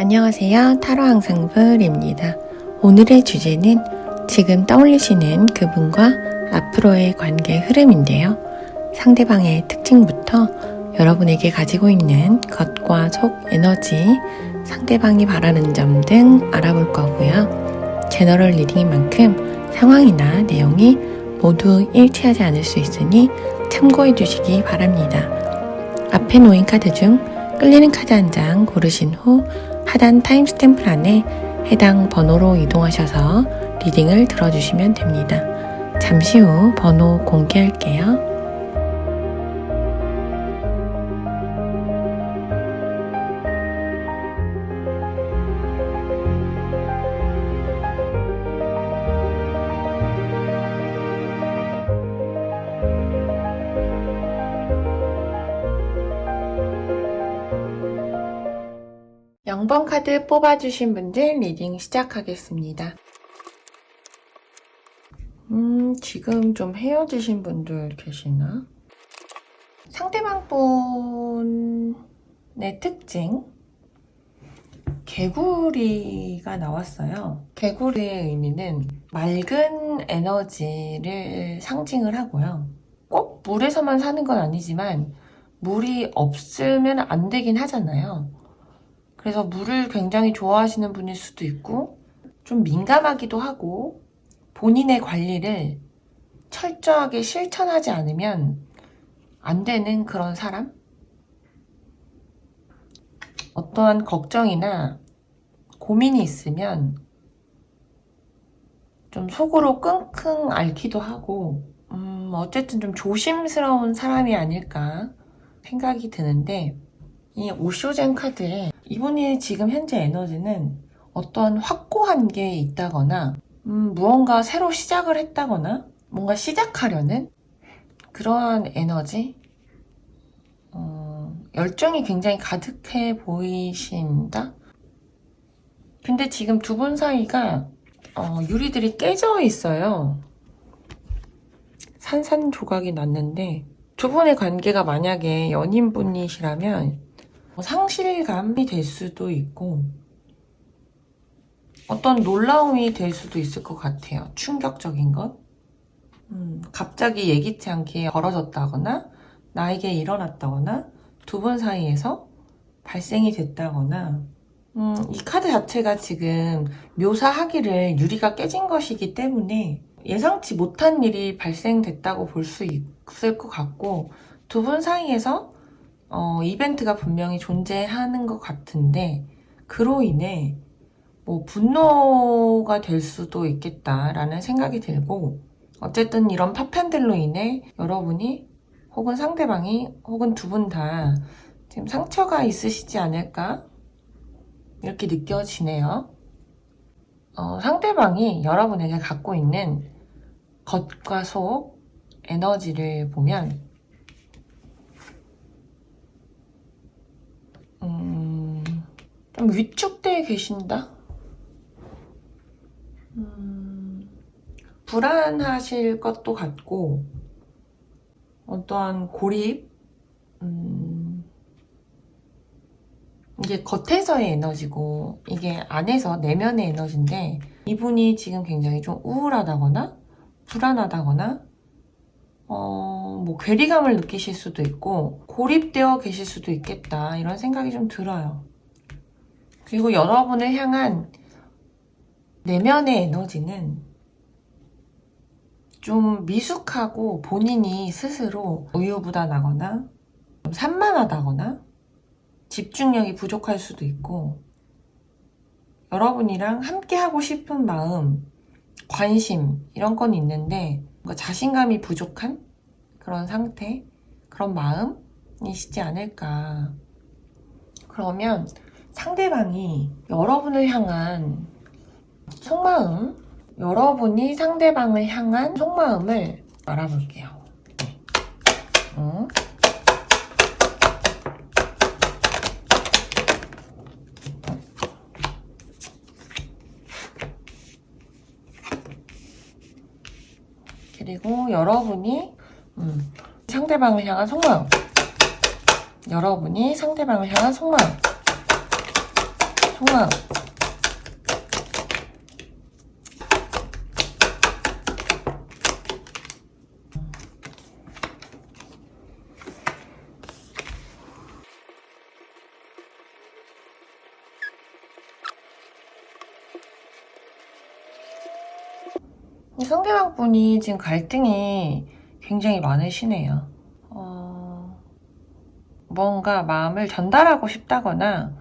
안녕하세요. 타로 항상불입니다. 오늘의 주제는 지금 떠올리시는 그분과 앞으로의 관계 흐름인데요. 상대방의 특징부터 여러분에게 가지고 있는 겉과 속 에너지, 상대방이 바라는 점 등 알아볼 거고요. 제너럴 리딩인 만큼 상황이나 내용이 모두 일치하지 않을 수 있으니 참고해 주시기 바랍니다. 앞에 놓인 카드 중 끌리는 카드 한 장 고르신 후 하단 타임스탬프란에 해당 번호로 이동하셔서 리딩을 들어주시면 됩니다. 잠시 후 번호 공개할게요. (0번) 카드 뽑아주신 분들 리딩 시작하겠습니다. 지금 좀 헤어지신 분들 계시나? 상대방 분의 특징, 개구리가 나왔어요. 개구리의 의미는 맑은 에너지를 상징을 하고요. 꼭 물에서만 사는 건 아니지만 물이 없으면 안 되긴 하잖아요. 그래서 물을 굉장히 좋아하시는 분일 수도 있고 좀 민감하기도 하고 본인의 관리를 철저하게 실천하지 않으면 안 되는 그런 사람? 어떠한 걱정이나 고민이 있으면 좀 속으로 끙끙 앓기도 하고 어쨌든 좀 조심스러운 사람이 아닐까 생각이 드는데, 이 오쇼젠 카드에 이분이 지금 현재 에너지는 어떤 확고한 게 있다거나 무언가 새로 시작을 했다거나 뭔가 시작하려는 그러한 에너지, 열정이 굉장히 가득해 보이신다? 근데 지금 두 분 사이가 유리들이 깨져 있어요. 산산조각이 났는데, 두 분의 관계가 만약에 연인분이시라면 상실감이 될 수도 있고 어떤 놀라움이 될 수도 있을 것 같아요. 충격적인 것. 갑자기 예기치 않게 벌어졌다거나 나에게 일어났다거나 두 분 사이에서 발생이 됐다거나, 이 카드 자체가 지금 묘사하기를 유리가 깨진 것이기 때문에 예상치 못한 일이 발생됐다고 볼 수 있을 것 같고, 두 분 사이에서 이벤트가 분명히 존재하는 것 같은데, 그로 인해 뭐 분노가 될 수도 있겠다라는 생각이 들고, 어쨌든 이런 파편들로 인해 여러분이 혹은 상대방이 혹은 두 분 다 지금 상처가 있으시지 않을까 이렇게 느껴지네요. 상대방이 여러분에게 갖고 있는 겉과 속 에너지를 보면 좀 위축되어 계신다? 불안하실 것도 같고, 어떠한 고립, 이게 겉에서의 에너지고 이게 안에서 내면의 에너지인데, 이분이 지금 굉장히 좀 우울하다거나 불안하다거나 뭐 괴리감을 느끼실 수도 있고 고립되어 계실 수도 있겠다, 이런 생각이 좀 들어요. 그리고 여러분을 향한 내면의 에너지는 좀 미숙하고 본인이 스스로 우유부단하거나 좀 산만하다거나 집중력이 부족할 수도 있고, 여러분이랑 함께 하고 싶은 마음, 관심 이런 건 있는데 뭔가 자신감이 부족한 그런 상태, 그런 마음이시지 않을까. 그러면 상대방이 여러분을 향한 속마음, 여러분이 상대방을 향한 속마음을 알아볼게요. 그리고 여러분이 상대방을 향한 속마음, 여러분이 상대방을 향한 속마음, 우와. 상대방 분이 지금 갈등이 굉장히 많으시네요. 뭔가 마음을 전달하고 싶다거나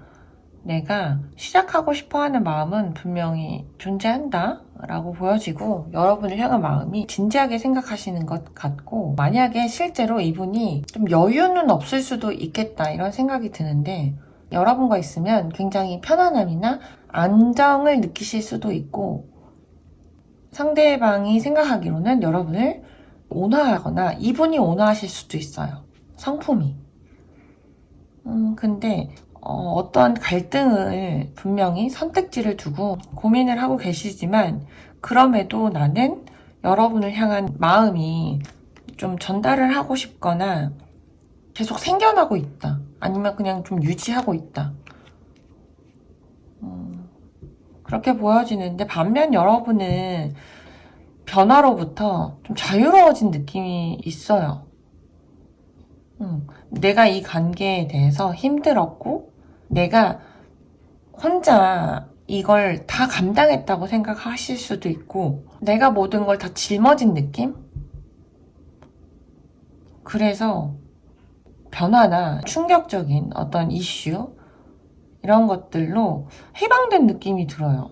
내가 시작하고 싶어 하는 마음은 분명히 존재한다 라고 보여지고, 여러분을 향한 마음이 진지하게 생각하시는 것 같고, 만약에 실제로 이분이 좀 여유는 없을 수도 있겠다 이런 생각이 드는데, 여러분과 있으면 굉장히 편안함이나 안정을 느끼실 수도 있고, 상대방이 생각하기로는 여러분을 온화하거나 이분이 온화하실 수도 있어요. 성품이. 근데 어떤 갈등을 분명히 선택지를 두고 고민을 하고 계시지만, 그럼에도 나는 여러분을 향한 마음이 좀 전달을 하고 싶거나 계속 생겨나고 있다. 아니면 그냥 좀 유지하고 있다. 그렇게 보여지는데, 반면 여러분은 변화로부터 좀 자유로워진 느낌이 있어요. 내가 이 관계에 대해서 힘들었고, 내가 혼자 이걸 다 감당했다고 생각하실 수도 있고, 내가 모든 걸 다 짊어진 느낌? 그래서 변화나 충격적인 어떤 이슈, 이런 것들로 해방된 느낌이 들어요.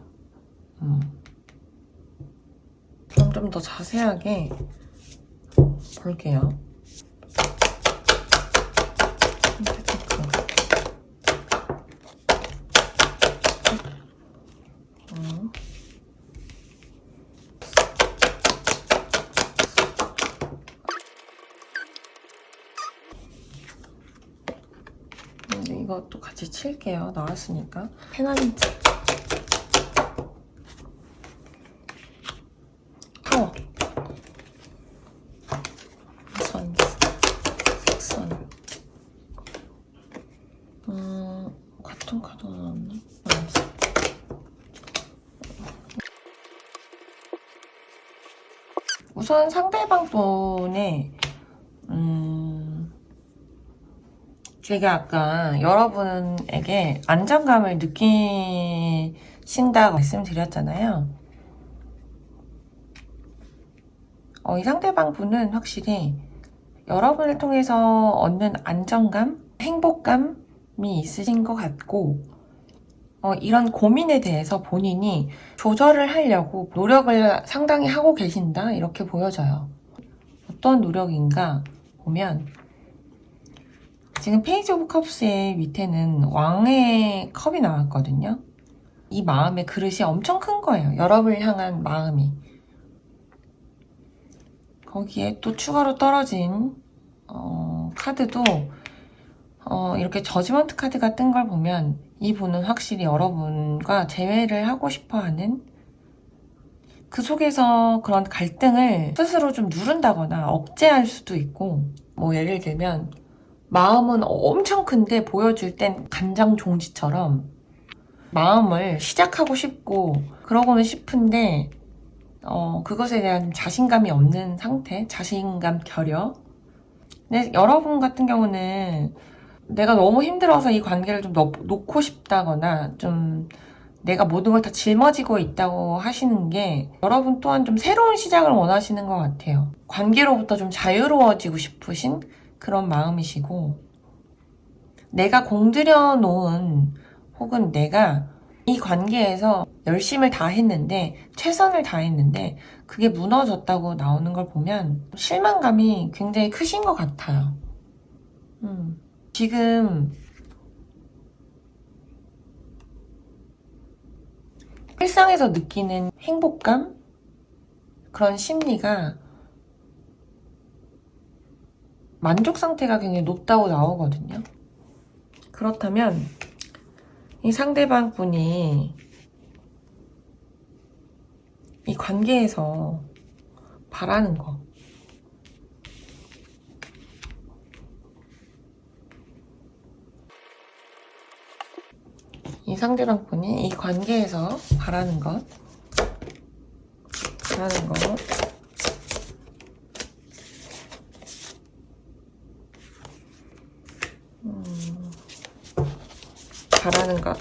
그럼 좀 더 자세하게 볼게요. 이것도 같이 칠게요. 나왔으니까. 페나민트. 파워. 선. 색선. 같은 카드 나왔네. 우선 상대방 분의 제가 아까 여러분에게 안정감을 느끼신다고 말씀드렸잖아요. 이 상대방 분은 확실히 여러분을 통해서 얻는 안정감, 행복감이 있으신 것 같고, 이런 고민에 대해서 본인이 조절을 하려고 노력을 상당히 하고 계신다, 이렇게 보여져요. 어떤 노력인가 보면, 지금 페이지 오브 컵스의 밑에는 왕의 컵이 나왔거든요. 이 마음의 그릇이 엄청 큰 거예요. 여러분을 향한 마음이. 거기에 또 추가로 떨어진 카드도 이렇게 저지먼트 카드가 뜬 걸 보면, 이분은 확실히 여러분과 재회를 하고 싶어하는, 그 속에서 그런 갈등을 스스로 좀 누른다거나 억제할 수도 있고, 뭐 예를 들면 마음은 엄청 큰데 보여줄 땐 간장종지처럼 마음을 시작하고 싶고 그러고는 싶은데 그것에 대한 자신감이 없는 상태, 자신감 결여. 근데 여러분 같은 경우는 내가 너무 힘들어서 이 관계를 좀 놓고 싶다거나 좀 내가 모든 걸 다 짊어지고 있다고 하시는 게, 여러분 또한 좀 새로운 시작을 원하시는 것 같아요. 관계로부터 좀 자유로워지고 싶으신 그런 마음이시고, 내가 공들여 놓은, 혹은 내가 이 관계에서 열심을 다했는데, 최선을 다했는데 그게 무너졌다고 나오는 걸 보면 실망감이 굉장히 크신 것 같아요. 지금 일상에서 느끼는 행복감? 그런 심리가, 만족 상태가 굉장히 높다고 나오거든요. 그렇다면 이 상대방 분이 이 관계에서 바라는 거, 이 상대방 분이 이 관계에서 바라는 것. 바라는 것.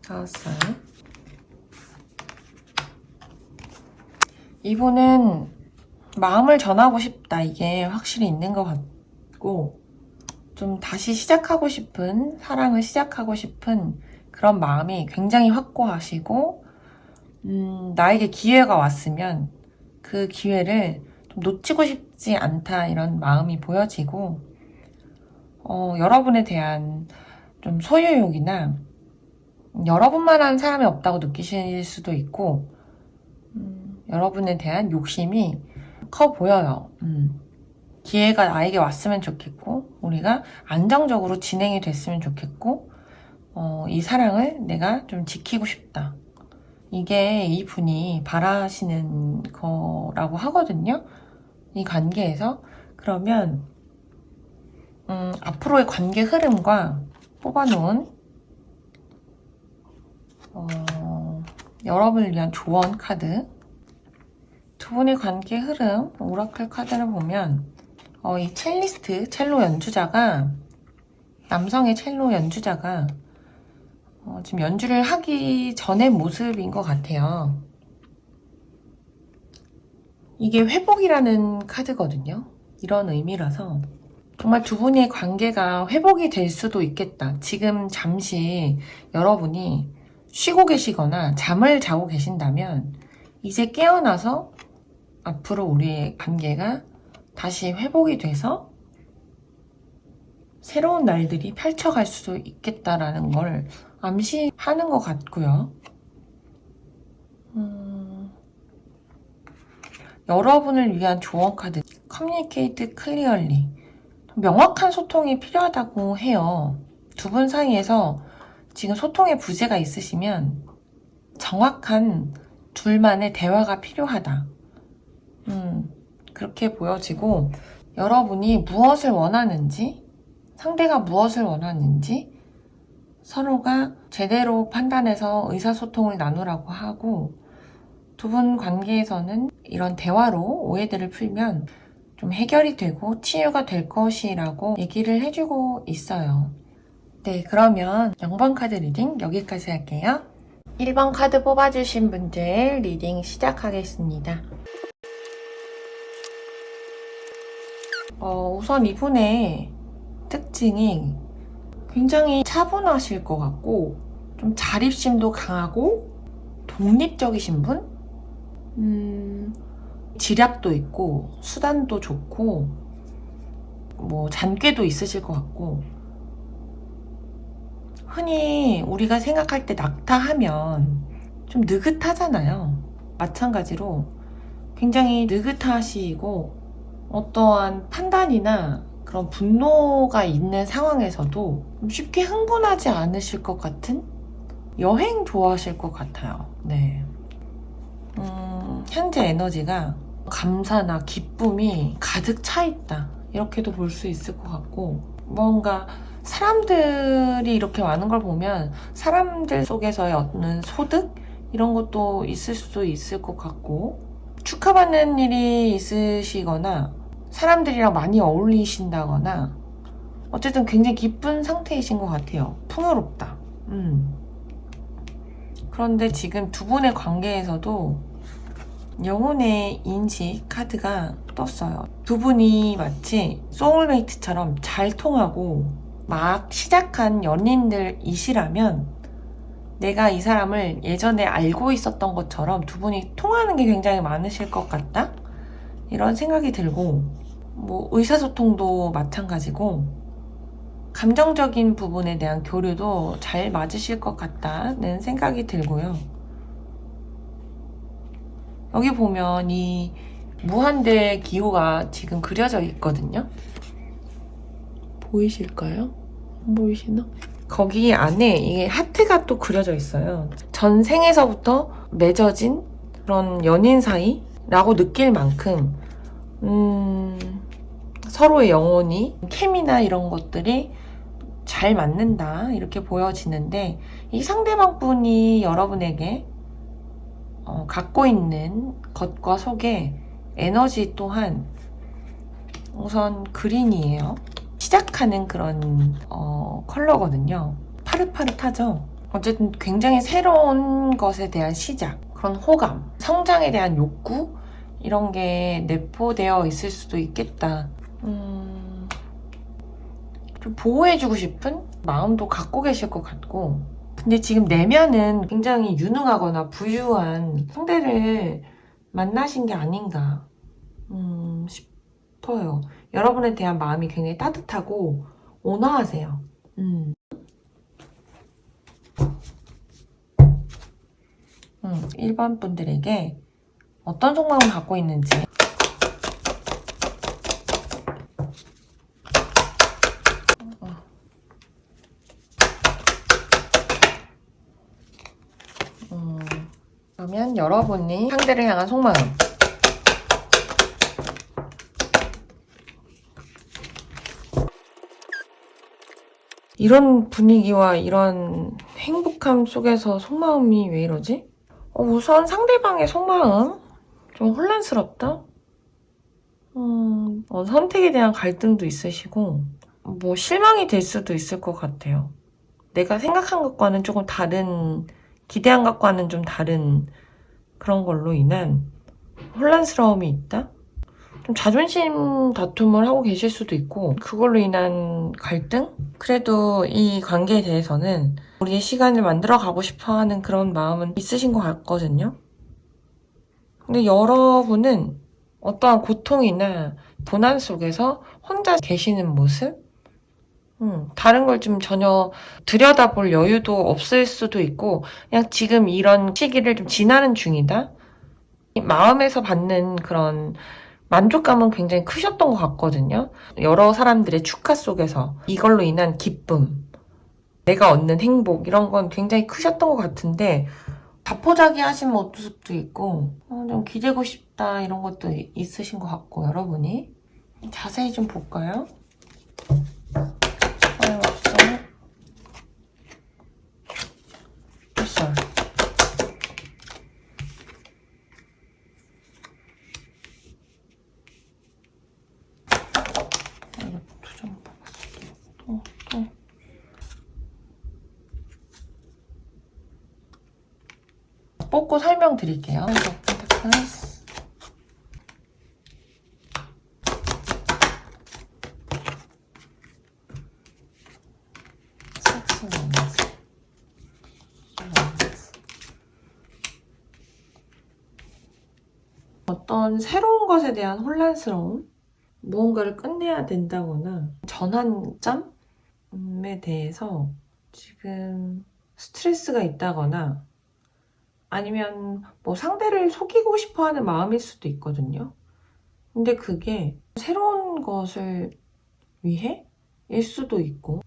나왔어요. 이분은 마음을 전하고 싶다. 이게 확실히 있는 것 같고, 좀 다시 시작하고 싶은, 사랑을 시작하고 싶은 그런 마음이 굉장히 확고하시고, 나에게 기회가 왔으면 그 기회를 좀 놓치고 싶지 않다. 이런 마음이 보여지고, 여러분에 대한 좀 소유욕이나 여러분만한 사람이 없다고 느끼실 수도 있고, 여러분에 대한 욕심이 커 보여요. 기회가 나에게 왔으면 좋겠고, 우리가 안정적으로 진행이 됐으면 좋겠고, 이 사랑을 내가 좀 지키고 싶다. 이게 이분이 바라시는 거라고 하거든요. 이 관계에서. 그러면 앞으로의 관계 흐름과 뽑아놓은 여러분을 위한 조언 카드. 두 분의 관계 흐름, 오라클 카드를 보면 이 첼리스트, 첼로 연주자가, 남성의 첼로 연주자가 지금 연주를 하기 전의 모습인 것 같아요. 이게 회복이라는 카드거든요. 이런 의미라서 정말 두 분의 관계가 회복이 될 수도 있겠다. 지금 잠시 여러분이 쉬고 계시거나 잠을 자고 계신다면 이제 깨어나서 앞으로 우리의 관계가 다시 회복이 돼서 새로운 날들이 펼쳐갈 수도 있겠다라는 걸 암시하는 것 같고요. 여러분을 위한 조언 카드, Communicate Clearly. 명확한 소통이 필요하다고 해요. 두 분 사이에서 지금 소통의 부재가 있으시면 정확한 둘만의 대화가 필요하다. 그렇게 보여지고, 여러분이 무엇을 원하는지, 상대가 무엇을 원하는지 서로가 제대로 판단해서 의사소통을 나누라고 하고, 두 분 관계에서는 이런 대화로 오해들을 풀면 좀 해결이 되고 치유가 될 것이라고 얘기를 해주고 있어요. 네, 그러면 0번 카드 리딩 여기까지 할게요. 1번 카드 뽑아주신 분들 리딩 시작하겠습니다. 우선 이분의 특징이 굉장히 차분하실 것 같고, 좀 자립심도 강하고 독립적이신 분? 지략도 있고 수단도 좋고 뭐 잔꾀도 있으실 것 같고, 흔히 우리가 생각할 때 낙타하면 좀 느긋하잖아요. 마찬가지로 굉장히 느긋하시고 어떠한 판단이나 그런 분노가 있는 상황에서도 쉽게 흥분하지 않으실 것 같은, 여행 좋아하실 것 같아요. 네. 현재 에너지가 감사나 기쁨이 가득 차 있다. 이렇게도 볼 수 있을 것 같고, 뭔가 사람들이 이렇게 많은 걸 보면 사람들 속에서의 어떤 소득? 이런 것도 있을 수도 있을 것 같고, 축하받는 일이 있으시거나 사람들이랑 많이 어울리신다거나, 어쨌든 굉장히 기쁜 상태이신 것 같아요. 풍요롭다. 그런데 지금 두 분의 관계에서도 영혼의 인식 카드가 떴어요. 두 분이 마치 소울메이트처럼 잘 통하고 막 시작한 연인들이시라면 내가 이 사람을 예전에 알고 있었던 것처럼 두 분이 통하는 게 굉장히 많으실 것 같다? 이런 생각이 들고, 뭐 의사소통도 마찬가지고 감정적인 부분에 대한 교류도 잘 맞으실 것 같다는 생각이 들고요. 여기 보면 이 무한대 기호가 지금 그려져 있거든요. 보이실까요? 안 보이시나? 거기 안에 이게 하트가 또 그려져 있어요. 전생에서부터 맺어진 그런 연인 사이라고 느낄 만큼 서로의 영혼이, 케미나 이런 것들이 잘 맞는다 이렇게 보여지는데 이 상대방 분이 여러분에게 갖고 있는 겉과 속의 에너지 또한 우선 그린이에요. 시작하는 그런 컬러거든요. 파릇파릇하죠. 어쨌든 굉장히 새로운 것에 대한 시작, 그런 호감, 성장에 대한 욕구 이런 게 내포되어 있을 수도 있겠다. 좀 보호해주고 싶은 마음도 갖고 계실 것 같고, 근데 지금 내면은 굉장히 유능하거나 부유한 상대를 만나신 게 아닌가 싶어요. 여러분에 대한 마음이 굉장히 따뜻하고 온화하세요. 일반 분들에게 어떤 속마음을 갖고 있는지 그러면 여러분이 상대를 향한 속마음 이런 분위기와 이런 행복함 속에서 속마음이 왜 이러지? 우선 상대방의 속마음 좀 혼란스럽다? 선택에 대한 갈등도 있으시고 뭐 실망이 될 수도 있을 것 같아요. 내가 생각한 것과는 조금 다른, 기대한 것과는 좀 다른 그런 걸로 인한 혼란스러움이 있다? 좀 자존심 다툼을 하고 계실 수도 있고 그걸로 인한 갈등? 그래도 이 관계에 대해서는 우리의 시간을 만들어 가고 싶어 하는 그런 마음은 있으신 것 같거든요. 근데 여러분은 어떠한 고통이나 고난 속에서 혼자 계시는 모습? 다른 걸 좀 전혀 들여다볼 여유도 없을 수도 있고 그냥 지금 이런 시기를 좀 지나는 중이다? 마음에서 받는 그런 만족감은 굉장히 크셨던 것 같거든요. 여러 사람들의 축하 속에서 이걸로 인한 기쁨, 내가 얻는 행복 이런 건 굉장히 크셨던 것 같은데 자포자기 하신 모습도 있고 좀 기대고 싶다 이런 것도 있으신 것 같고 여러분이 자세히 좀 볼까요? 햇살 이것도 좀 봐봤어. 뽑고 설명드릴게요. 어떤 새로운 것에 대한 혼란스러움, 무언가를 끝내야 된다거나 전환점에 대해서 지금 스트레스가 있다거나 아니면 뭐 상대를 속이고 싶어 하는 마음일 수도 있거든요. 근데 그게 새로운 것을 위해? 일 수도 있고.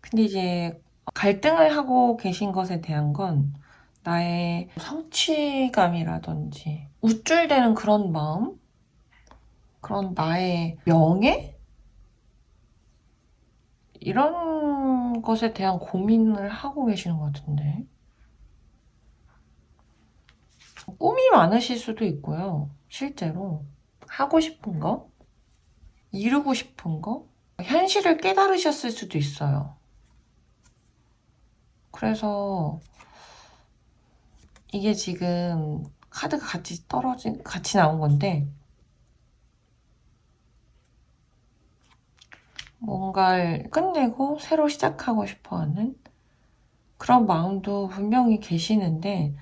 근데 이제 갈등을 하고 계신 것에 대한 건 나의 성취감이라든지 우쭐대는 그런 마음? 그런 나의 명예? 이런 것에 대한 고민을 하고 계시는 것 같은데. 꿈이 많으실 수도 있고요. 실제로 하고 싶은 거, 이루고 싶은 거, 현실을 깨달으셨을 수도 있어요. 그래서 이게 지금 카드가 같이 나온 건데 뭔가를 끝내고 새로 시작하고 싶어하는 그런 마음도 분명히 계시는데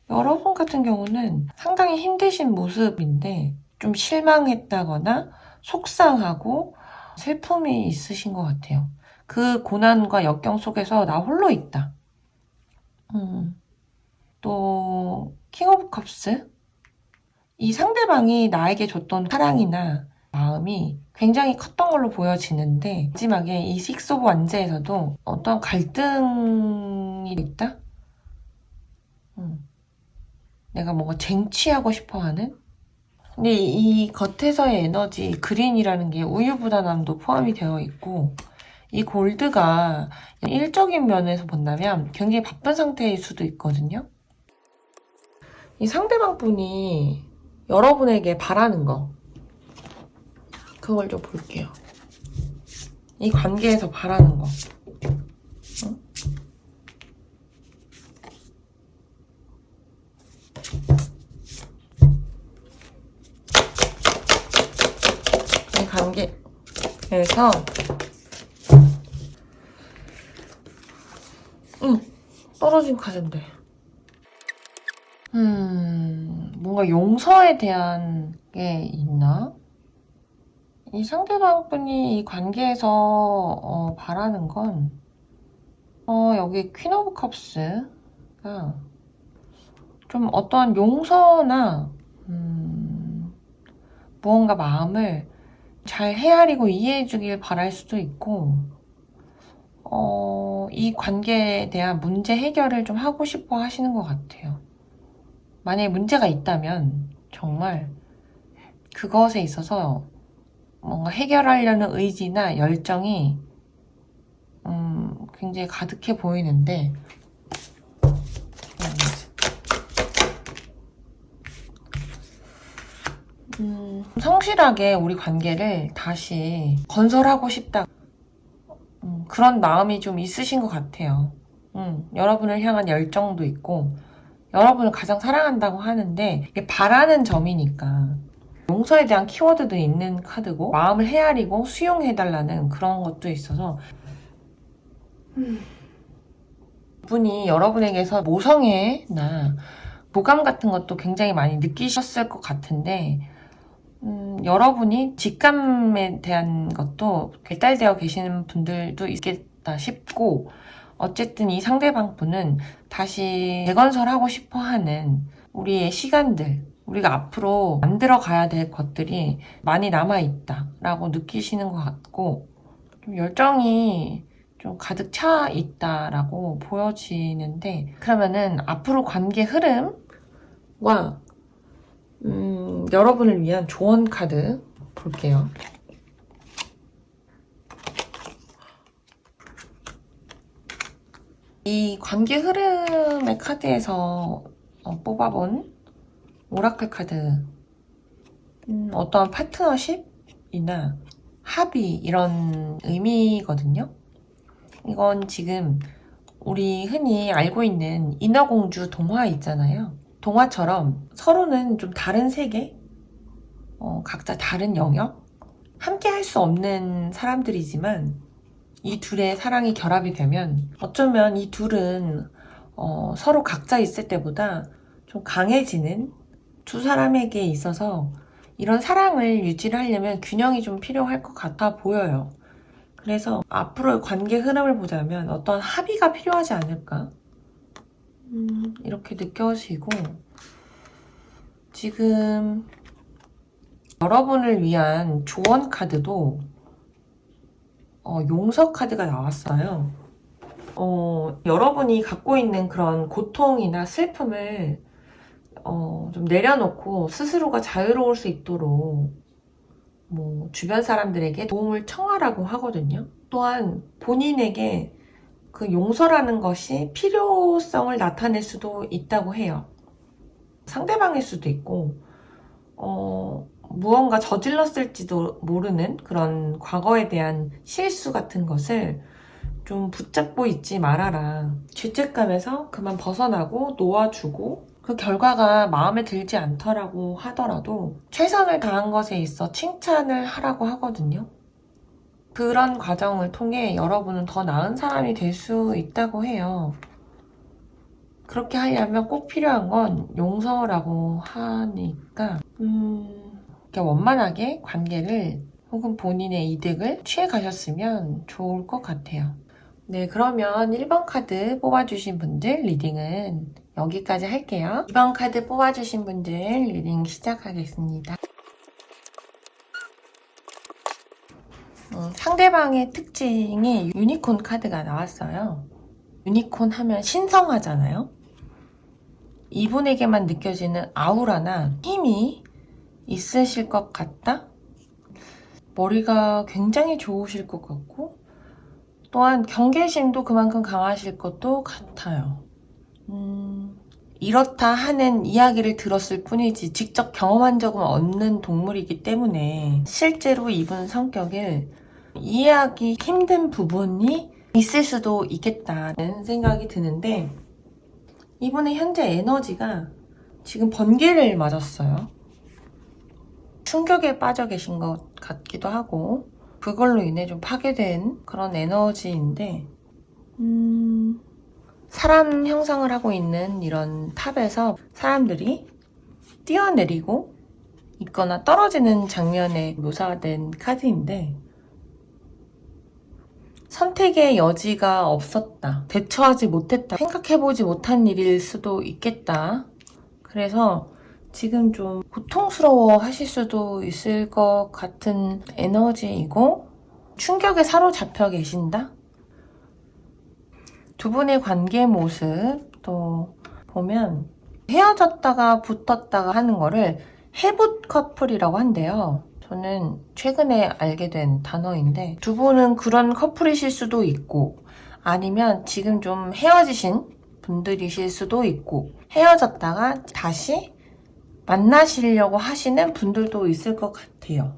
여러분 같은 경우는 상당히 힘드신 모습인데 좀 실망했다거나 속상하고 슬픔이 있으신 것 같아요. 그 고난과 역경 속에서 나 홀로 있다. 또 킹 오브 컵스 이 상대방이 나에게 줬던 사랑이나 마음이 굉장히 컸던 걸로 보여지는데 마지막에 이 식스 오브 완제에서도 어떤 갈등이 있다? 내가 뭔가 쟁취하고 싶어하는? 근데 이 겉에서의 에너지 그린이라는 게 우유부단함도 포함이 되어 있고 이 골드가 일적인 면에서 본다면 굉장히 바쁜 상태일 수도 있거든요. 이 상대방 분이 여러분에게 바라는 거, 그걸 좀 볼게요. 이 관계에서 바라는 거. 응? 이 관계에서 떨어진 카드인데. 뭔가 용서에 대한 게 있나? 이 상대방 분이 이 관계에서 바라는 건 여기 퀸 오브 컵스가 좀 어떠한 용서나 무언가 마음을 잘 헤아리고 이해해주길 바랄 수도 있고 이 관계에 대한 문제 해결을 좀 하고 싶어 하시는 것 같아요. 만약에 문제가 있다면 정말 그것에 있어서 뭔가 해결하려는 의지나 열정이 굉장히 가득해 보이는데 성실하게 우리 관계를 다시 건설하고 싶다. 그런 마음이 좀 있으신 것 같아요. 여러분을 향한 열정도 있고 여러분을 가장 사랑한다고 하는데 이게 바라는 점이니까 용서에 대한 키워드도 있는 카드고 마음을 헤아리고 수용해달라는 그런 것도 있어서 분이 여러분에게서 모성애나 교감 같은 것도 굉장히 많이 느끼셨을 것 같은데 여러분이 직감에 대한 것도 발달되어 계시는 분들도 있겠다 싶고 어쨌든 이 상대방 분은 다시 재건설하고 싶어하는 우리의 시간들, 우리가 앞으로 만들어 가야 될 것들이 많이 남아있다라고 느끼시는 것 같고 좀 열정이 좀 가득 차 있다라고 보여지는데 그러면은 앞으로 관계 흐름과 여러분을 위한 조언 카드 볼게요. 이 관계 흐름의 카드에서 뽑아본 오라클 카드 어떠한 파트너십이나 합의 이런 의미거든요. 이건 지금 우리 흔히 알고 있는 인어공주 동화 있잖아요. 동화처럼 서로는 좀 다른 세계, 각자 다른 영역, 함께 할 수 없는 사람들이지만 이 둘의 사랑이 결합이 되면 어쩌면 이 둘은 서로 각자 있을 때보다 좀 강해지는 두 사람에게 있어서 이런 사랑을 유지하려면 균형이 좀 필요할 것 같아 보여요. 그래서 앞으로의 관계 흐름을 보자면 어떤 합의가 필요하지 않을까? 이렇게 느껴지고 지금 여러분을 위한 조언 카드도 용서 카드가 나왔어요. 여러분이 갖고 있는 그런 고통이나 슬픔을 좀 내려놓고 스스로가 자유로울 수 있도록 주변 사람들에게 도움을 청하라고 하거든요. 또한 본인에게 그 용서라는 것이 필요성을 나타낼 수도 있다고 해요. 상대방일 수도 있고 무언가 저질렀을지도 모르는 그런 과거에 대한 실수 같은 것을 좀 붙잡고 있지 말아라. 죄책감에서 그만 벗어나고 놓아주고 그 결과가 마음에 들지 않더라고 하더라도 최선을 다한 것에 있어 칭찬을 하라고 하거든요. 그런 과정을 통해 여러분은 더 나은 사람이 될 수 있다고 해요. 그렇게 하려면 꼭 필요한 건 용서라고 하니까 이렇게 원만하게 관계를 혹은 본인의 이득을 취해 가셨으면 좋을 것 같아요. 네, 그러면 1번 카드 뽑아주신 분들 리딩은 여기까지 할게요. 2번 카드 뽑아주신 분들 리딩 시작하겠습니다. 상대방의 특징이 유니콘 카드가 나왔어요. 유니콘 하면 신성하잖아요. 이분에게만 느껴지는 아우라나 힘이 있으실 것 같다? 머리가 굉장히 좋으실 것 같고 또한 경계심도 그만큼 강하실 것도 같아요. 이렇다 하는 이야기를 들었을 뿐이지 직접 경험한 적은 없는 동물이기 때문에 실제로 이분 성격을 이해하기 힘든 부분이 있을 수도 있겠다는 생각이 드는데, 이분의 현재 에너지가 지금 번개를 맞았어요. 충격에 빠져 계신 것 같기도 하고, 그걸로 인해 좀 파괴된 그런 에너지인데, 사람 형상을 하고 있는 이런 탑에서 사람들이 뛰어내리고 있거나 떨어지는 장면에 묘사된 카드인데, 선택의 여지가 없었다, 대처하지 못했다, 생각해보지 못한 일일 수도 있겠다. 그래서 지금 좀 고통스러워 하실 수도 있을 것 같은 에너지이고, 충격에 사로잡혀 계신다? 두 분의 관계 모습 또 보면 헤어졌다가 붙었다가 하는 거를 해붓 커플이라고 한대요. 저는 최근에 알게 된 단어인데, 두 분은 그런 커플이실 수도 있고, 아니면 지금 좀 헤어지신 분들이실 수도 있고, 헤어졌다가 다시 만나시려고 하시는 분들도 있을 것 같아요.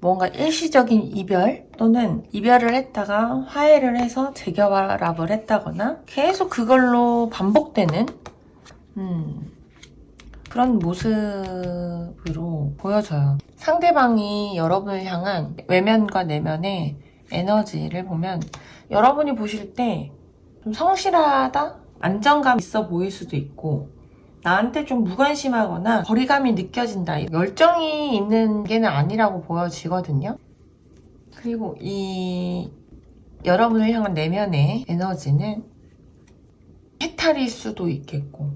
뭔가 일시적인 이별, 또는 이별을 했다가 화해를 해서 재결합을 했다거나 계속 그걸로 반복되는 그런 모습으로 보여져요. 상대방이 여러분을 향한 외면과 내면의 에너지를 보면, 여러분이 보실 때 좀 성실하다? 안정감 있어 보일 수도 있고, 나한테 좀 무관심하거나 거리감이 느껴진다, 열정이 있는 게는 아니라고 보여지거든요. 그리고 이 여러분을 향한 내면의 에너지는 해탈일 수도 있겠고,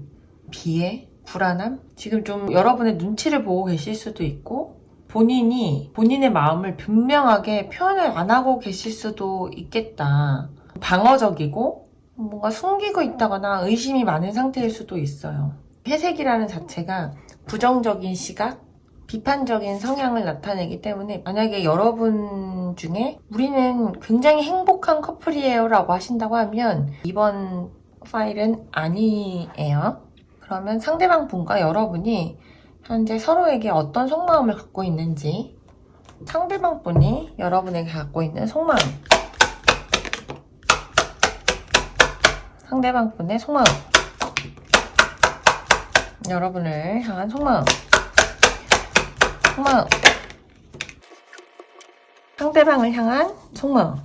비애, 불안함? 지금 좀 여러분의 눈치를 보고 계실 수도 있고, 본인의 마음을 분명하게 표현을 안 하고 계실 수도 있겠다. 방어적이고 뭔가 숨기고 있다거나 의심이 많은 상태일 수도 있어요. 회색이라는 자체가 부정적인 시각, 비판적인 성향을 나타내기 때문에, 만약에 여러분 중에 우리는 굉장히 행복한 커플이에요 라고 하신다고 하면 이번 파일은 아니에요. 그러면 상대방 분과 여러분이 현재 서로에게 어떤 속마음을 갖고 있는지, 상대방 분이 여러분에게 갖고 있는 속마음, 상대방 분의 속마음, 여러분을 향한 속마음, 상대방을 향한 속마음.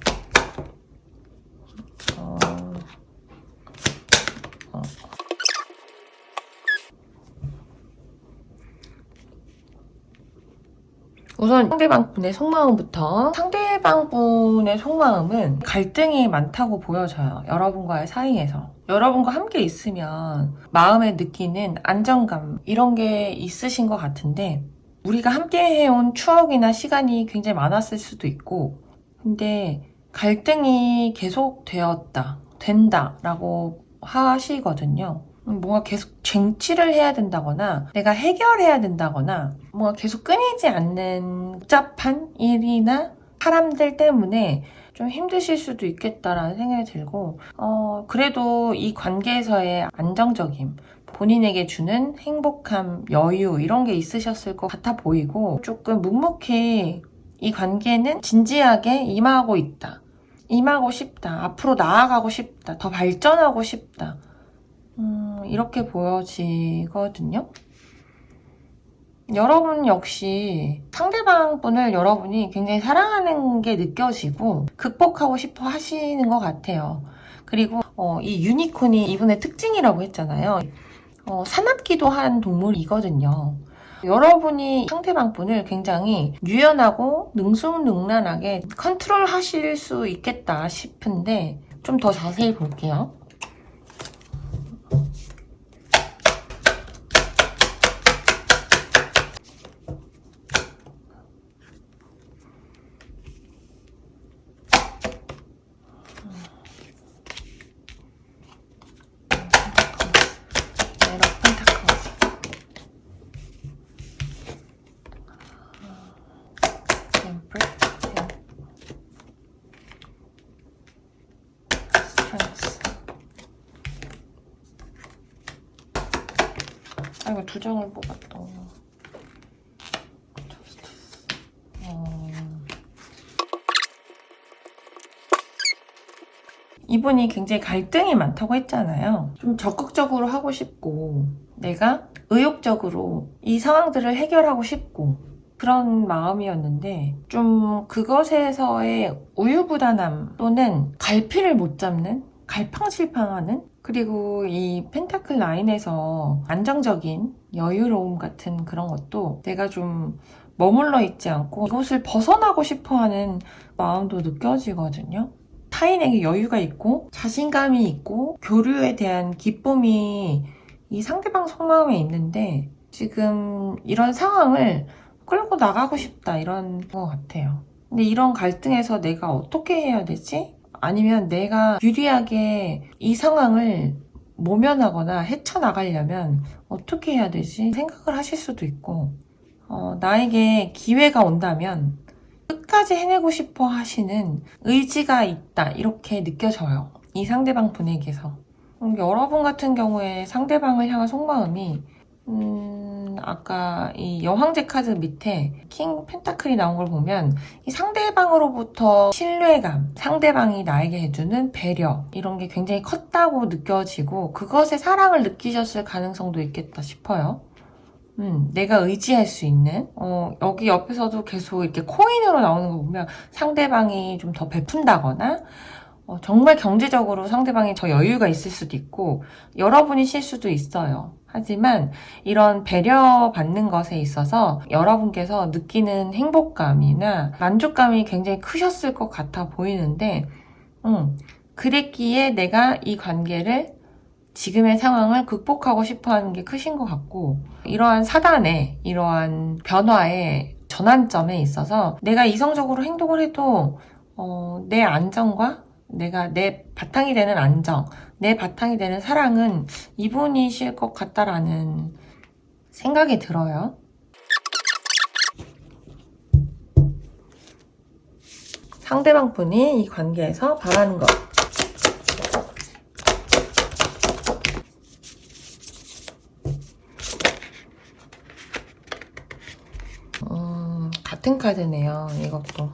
우선 상대방 분의 속마음부터. 상대방 분의 속마음은 갈등이 많다고 보여져요. 여러분과의 사이에서. 여러분과 함께 있으면 마음에 느끼는 안정감, 이런 게 있으신 것 같은데, 우리가 함께 해온 추억이나 시간이 굉장히 많았을 수도 있고, 근데 갈등이 계속 된다 라고 하시거든요. 뭔가 계속 쟁취를 해야 된다거나 내가 해결해야 된다거나 뭔가 계속 끊이지 않는 복잡한 일이나 사람들 때문에 좀 힘드실 수도 있겠다라는 생각이 들고, 그래도 이 관계에서의 안정적임, 본인에게 주는 행복함, 여유, 이런 게 있으셨을 것 같아 보이고, 조금 묵묵히 이 관계는 진지하게 임하고 있다, 임하고 싶다, 앞으로 나아가고 싶다, 더 발전하고 싶다, 이렇게 보여지거든요. 여러분 역시 상대방 분을 여러분이 굉장히 사랑하는 게 느껴지고 극복하고 싶어 하시는 것 같아요. 그리고 이 유니콘이 이분의 특징이라고 했잖아요. 사납기도 한 동물이거든요. 여러분이 상대방 분을 굉장히 유연하고 능숙능란하게 컨트롤 하실 수 있겠다 싶은데, 좀 더 자세히 볼게요. 이거 두 장을 뽑았다. 이분이 굉장히 갈등이 많다고 했잖아요. 좀 적극적으로 하고 싶고 내가 의욕적으로 이 상황들을 해결하고 싶고 그런 마음이었는데 좀 그것에서의 우유부단함 또는 갈피를 못 잡는 갈팡질팡하는 그리고 이 펜타클 라인에서 안정적인 여유로움 같은 그런 것도 내가 좀 머물러 있지 않고 이곳을 벗어나고 싶어하는 마음도 느껴지거든요. 타인에게 여유가 있고 자신감이 있고 교류에 대한 기쁨이 이 상대방 속마음에 있는데 지금 이런 상황을 끌고 나가고 싶다 이런 것 같아요. 근데 이런 갈등에서 내가 어떻게 해야 되지? 아니면 내가 유리하게 이 상황을 모면하거나 헤쳐나가려면 어떻게 해야 되지? 생각을 하실 수도 있고 나에게 기회가 온다면 끝까지 해내고 싶어 하시는 의지가 있다 이렇게 느껴져요. 이 상대방 분에게서. 여러분 같은 경우에 상대방을 향한 속마음이 아까 이 여황제 카드 밑에 킹 펜타클이 나온 걸 보면 이 상대방으로부터 신뢰감, 상대방이 나에게 해주는 배려 이런 게 굉장히 컸다고 느껴지고 그것에 사랑을 느끼셨을 가능성도 있겠다 싶어요. 내가 의지할 수 있는 여기 옆에서도 계속 이렇게 코인으로 나오는 거 보면 상대방이 좀 더 베푼다거나 정말 경제적으로 상대방이 더 여유가 있을 수도 있고 여러분이실 수도 있어요. 하지만 이런 배려받는 것에 있어서 여러분께서 느끼는 행복감이나 만족감이 굉장히 크셨을 것 같아 보이는데 그랬기에 내가 이 관계를 지금의 상황을 극복하고 싶어 하는 게 크신 것 같고 이러한 사단에 이러한 변화의 전환점에 있어서 내가 이성적으로 행동을 해도 내 안정과 내가 내 바탕이 되는 안정, 내 바탕이 되는 사랑은 이분이실 것 같다라는 생각이 들어요. 상대방 분이 이 관계에서 바라는 것. 같은 카드네요. 이것도.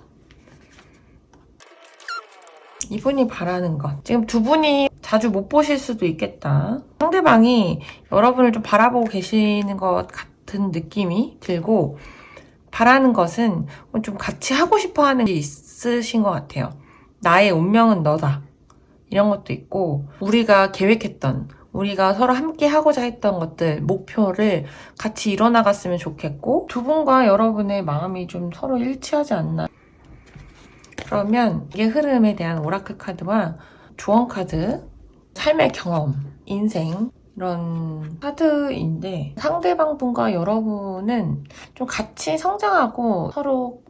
이분이 바라는 것. 지금 두 분이 자주 못 보실 수도 있겠다. 상대방이 여러분을 좀 바라보고 계시는 것 같은 느낌이 들고 바라는 것은 좀 같이 하고 싶어 하는 게 있으신 것 같아요. 나의 운명은 너다. 이런 것도 있고 우리가 계획했던 우리가 서로 함께 하고자 했던 것들, 목표를 같이 이뤄나갔으면 좋겠고 두 분과 여러분의 마음이 좀 서로 일치하지 않나. 그러면 이게 흐름에 대한 오라클 카드와 조언 카드, 삶의 경험, 인생 이런 카드인데 상대방 분과 여러분은 좀 같이 성장하고 서로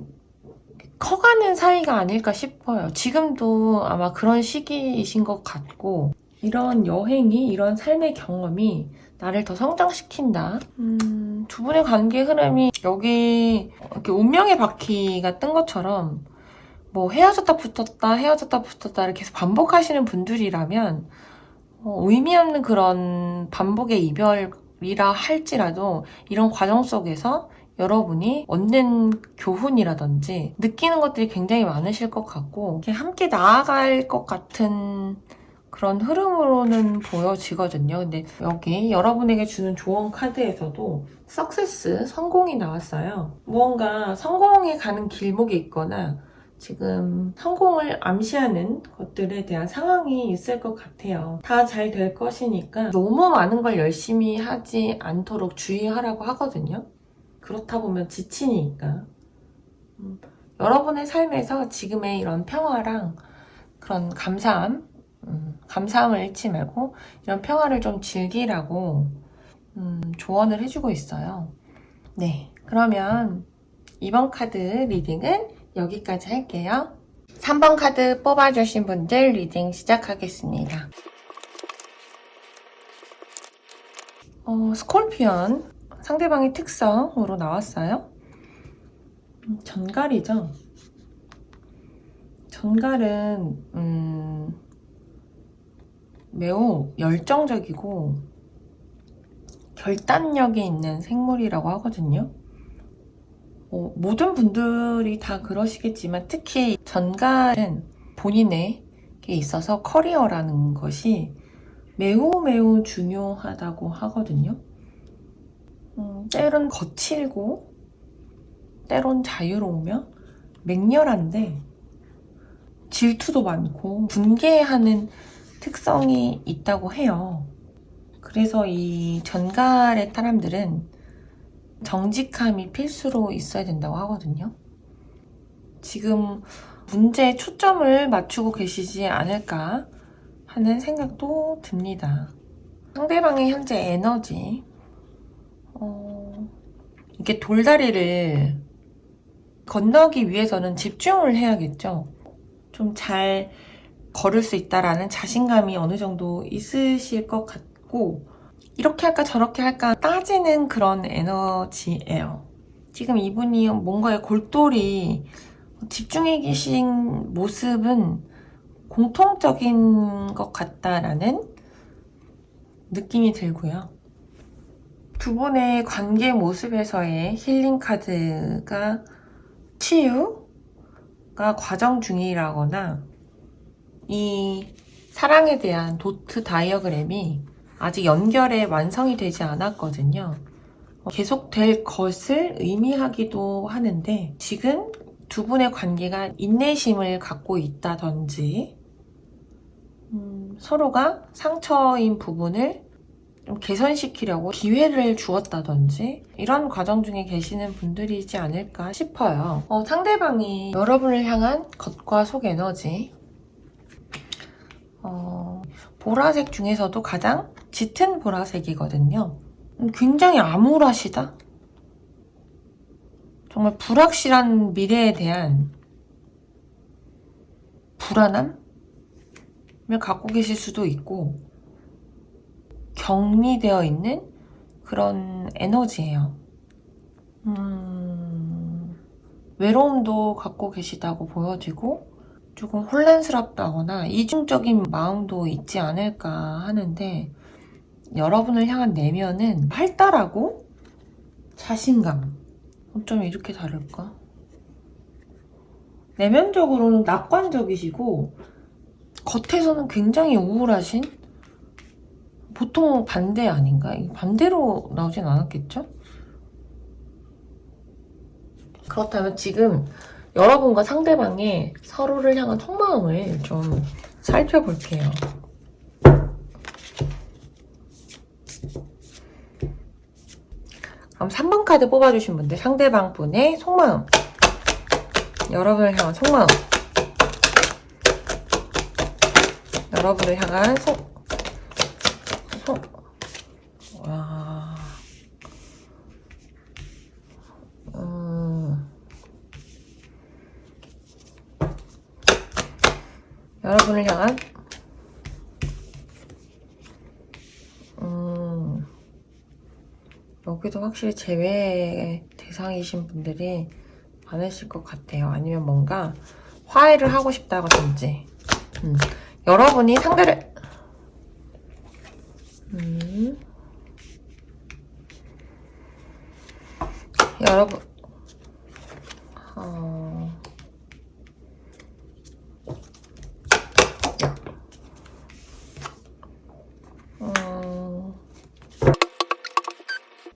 커가는 사이가 아닐까 싶어요. 지금도 아마 그런 시기이신 것 같고 이런 여행이, 이런 삶의 경험이 나를 더 성장시킨다. 두 분의 관계 흐름이 여기 이렇게 운명의 바퀴가 뜬 것처럼 뭐 헤어졌다 붙었다 헤어졌다 붙었다를 계속 반복하시는 분들이라면 의미 없는 그런 반복의 이별이라 할지라도 이런 과정 속에서 여러분이 얻는 교훈이라든지 느끼는 것들이 굉장히 많으실 것 같고 함께 나아갈 것 같은 그런 흐름으로는 보여지거든요. 근데 여기 여러분에게 주는 조언 카드에서도 석세스, 성공이 나왔어요. 무언가 성공에 가는 길목에 있거나 지금 성공을 암시하는 것들에 대한 상황이 있을 것 같아요. 다 잘 될 것이니까 너무 많은 걸 열심히 하지 않도록 주의하라고 하거든요. 그렇다 보면 지치니까. 여러분의 삶에서 지금의 이런 평화랑 그런 감사함을 잃지 말고 이런 평화를 좀 즐기라고 조언을 해주고 있어요. 네, 그러면 이번 카드 리딩은 여기까지 할게요. 3번 카드 뽑아주신 분들 리딩 시작하겠습니다. 스콜피언 상대방의 특성으로 나왔어요. 전갈이죠. 전갈은 매우 열정적이고 결단력이 있는 생물이라고 하거든요. 모든 분들이 다 그러시겠지만 특히 전갈은 본인에게 있어서 커리어라는 것이 매우 매우 중요하다고 하거든요. 때론 거칠고 때론 자유로우며 맹렬한데 질투도 많고 분개하는 특성이 있다고 해요. 그래서 이 전갈의 사람들은 정직함이 필수로 있어야 된다고 하거든요. 지금 문제에 초점을 맞추고 계시지 않을까 하는 생각도 듭니다. 상대방의 현재 에너지, 이게 돌다리를 건너기 위해서는 집중을 해야겠죠. 좀 잘 걸을 수 있다라는 자신감이 어느 정도 있으실 것 같고, 이렇게 할까 저렇게 할까 따지는 그런 에너지예요. 지금 이분이 뭔가에 골똘히 집중해 계신 모습은 공통적인 것 같다라는 느낌이 들고요. 두 분의 관계 모습에서의 힐링 카드가 치유가 과정 중이라거나 이 사랑에 대한 도트 다이어그램이 아직 연결에 완성이 되지 않았거든요. 계속될 것을 의미하기도 하는데 지금 두 분의 관계가 인내심을 갖고 있다든지 서로가 상처인 부분을 좀 개선시키려고 기회를 주었다든지 이런 과정 중에 계시는 분들이지 않을까 싶어요. 상대방이 여러분을 향한 겉과 속 에너지 보라색 중에서도 가장 짙은 보라색이거든요. 굉장히 암울하시다? 정말 불확실한 미래에 대한 불안함을 갖고 계실 수도 있고 격리되어 있는 그런 에너지예요. 외로움도 갖고 계시다고 보여지고 조금 혼란스럽다거나 이중적인 마음도 있지 않을까 하는데 여러분을 향한 내면은 활달하고 자신감. 어쩜 이렇게 다를까? 내면적으로는 낙관적이시고 겉에서는 굉장히 우울하신 보통 반대 아닌가? 반대로 나오진 않았겠죠? 그렇다면 지금 여러분과 상대방의 서로를 향한 속마음을 좀 살펴볼게요. 그럼 3번 카드 뽑아주신 분들 상대방 분의 속마음, 여러분을 향한 속마음, 여러분을 향한 와. 여러분을 향한 여기도 확실히 제외 대상이신 분들이 많으실 것 같아요. 아니면 뭔가 화해를 하고 싶다든지 여러분이 상대를 여러분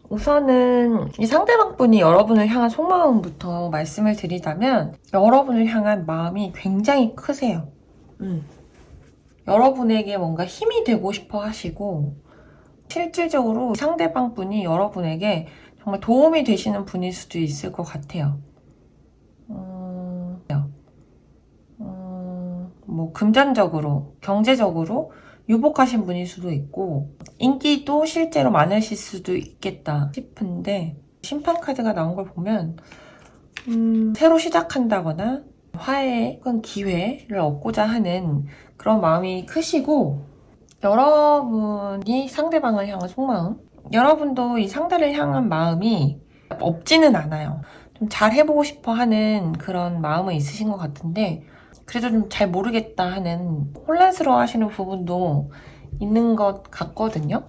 우선은 이 상대방 분이 여러분을 향한 속마음부터 말씀을 드리자면 여러분을 향한 마음이 굉장히 크세요. 여러분에게 뭔가 힘이 되고 싶어 하시고 실질적으로 상대방 분이 여러분에게 정말 도움이 되시는 분일 수도 있을 것 같아요. 뭐 금전적으로, 경제적으로 유복하신 분일 수도 있고 인기도 실제로 많으실 수도 있겠다 싶은데 심판 카드가 나온 걸 보면 새로 시작한다거나 화해의 기회를 얻고자 하는 그런 마음이 크시고 여러분이 상대방을 향한 속마음, 여러분도 이 상대를 향한 마음이 없지는 않아요. 좀 잘 해보고 싶어 하는 그런 마음은 있으신 것 같은데 그래도 좀 잘 모르겠다 하는 혼란스러워 하시는 부분도 있는 것 같거든요.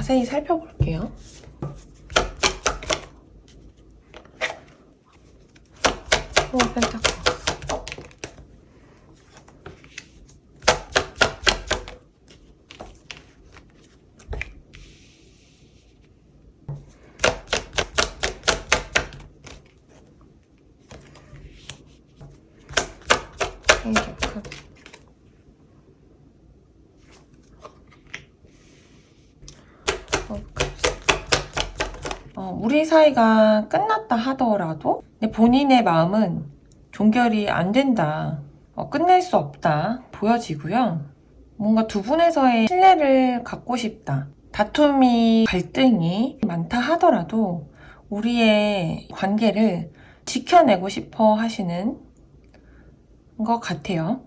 자세히 살펴볼게요. 펜타클. 우리 사이가 끝났다 하더라도 본인의 마음은 종결이 안 된다, 끝낼 수 없다 보여지고요. 뭔가 두 분에서의 신뢰를 갖고 싶다, 다툼이 갈등이 많다 하더라도 우리의 관계를 지켜내고 싶어 하시는 것 같아요.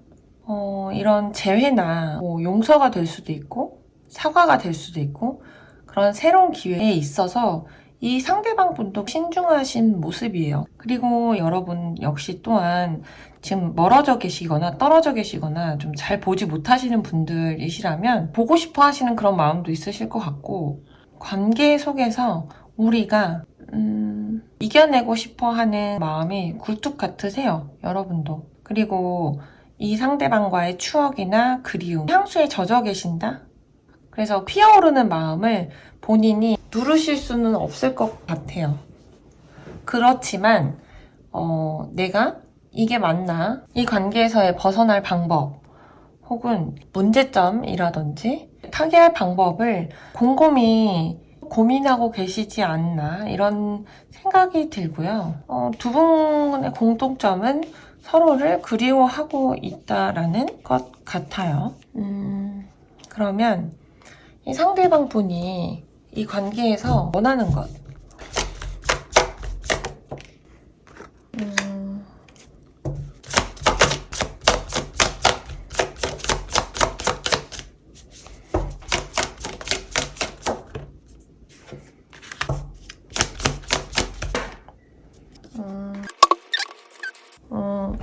이런 재회나 용서가 될 수도 있고 사과가 될 수도 있고 그런 새로운 기회에 있어서 이 상대방 분도 신중하신 모습이에요. 그리고 여러분 역시 또한 지금 멀어져 계시거나 떨어져 계시거나 좀 잘 보지 못하시는 분들이시라면 보고 싶어 하시는 그런 마음도 있으실 것 같고, 관계 속에서 우리가 이겨내고 싶어 하는 마음이 굴뚝 같으세요, 여러분도. 그리고 이 상대방과의 추억이나 그리움, 향수에 젖어 계신다? 그래서 피어오르는 마음을 본인이 누르실 수는 없을 것 같아요. 그렇지만 내가 이게 맞나? 이 관계에서의 벗어날 방법 혹은 문제점이라든지 타개할 방법을 곰곰이 고민하고 계시지 않나, 이런 생각이 들고요. 두 분의 공통점은 서로를 그리워하고 있다라는 것 같아요. 그러면 이 상대방 분이 이 관계에서 원하는 것,